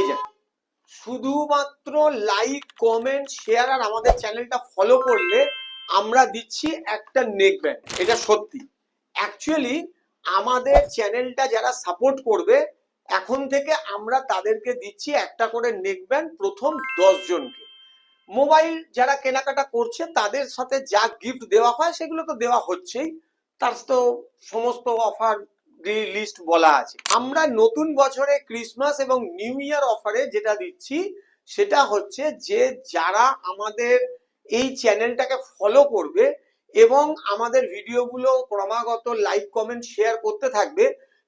জানি শুধুমাত্র like comment share আর আমাদের চ্যানেলটা ফলো করলে আমরা দিচ্ছি একটা নেক ব্যান্ড। এটা সত্যি। অ্যাকচুয়ালি আমাদের চ্যানেলটা যারা সাপোর্ট করবে এখন থেকে আমরা তাদেরকে দিচ্ছি একটা করে নেক ব্যান্ড প্রথম 10 জনকে। মোবাইল যারা কেনাকাটা করছে তাদের সাথে যা গিফট দেওয়া হয় সেগুলো তো দেওয়া হচ্ছেই, তার তো সমস্ত অফার লিস্ট বলা আছে। আমরা নতুন বছরে ক্রিসমাস এবং নিউ ইয়ার অফারে যেটা দিচ্ছি সেটা হচ্ছে যে যারা আমাদের এই চ্যানেলটাকে ফলো করবে এবং আমাদের ভিডিওগুলো ক্রমাগত লাইক কমেন্ট শেয়ার করতে থাকবে,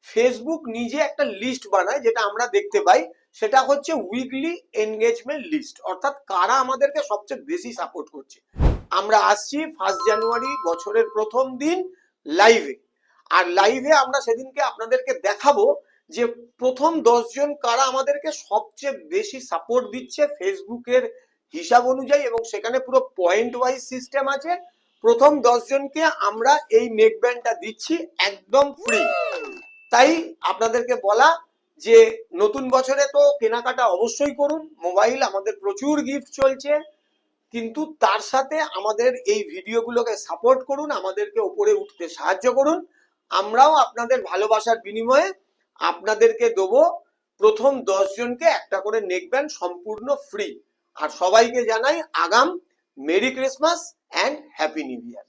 ফেসবুক নিজে একটা লিস্ট বানায় যেটা আমরা দেখতে পাই, সেটা হচ্ছে উইকলি এনগেজমেন্ট লিস্ট, অর্থাৎ কারা আমাদেরকে সবচেয়ে বেশি সাপোর্ট করছে। আমরা আসছি 1 জানুয়ারি বছরের প্রথম দিন লাইভে, আর লাইভে আমরা সেদিনকে আপনাদেরকে দেখাবো যে প্রথম 10 জন কারা আমাদেরকে সবচেয়ে বেশি সাপোর্ট দিচ্ছে ফেসবুকের হিসাব অনুযায়ী, এবং সেখানে পুরো পয়েন্ট ওয়াইজ সিস্টেম আছে। প্রথম 10 জনকে আমরা এই নেক ব্যান্ডটা দিচ্ছি একদম ফ্রি। তাই আপনাদেরকে বলা যে নতুন বছরে তো কেনাকাটা অবশ্যই করুন, মোবাইল আমাদের প্রচুর গিফট চলছে, কিন্তু তার সাথে আমাদের এই ভিডিওগুলোকে সাপোর্ট করুন, আমাদেরকে উপরে উঠতে সাহায্য করুন। আমরাও আপনাদের ভালোবাসার বিনিময়ে আপনাদেরকে দেবো প্রথম 10 জনকে একটা করে নেক ব্যান্ড সম্পূর্ণ ফ্রি। আর সবাইকে জানাই আগাম merry Christmas and happy new year.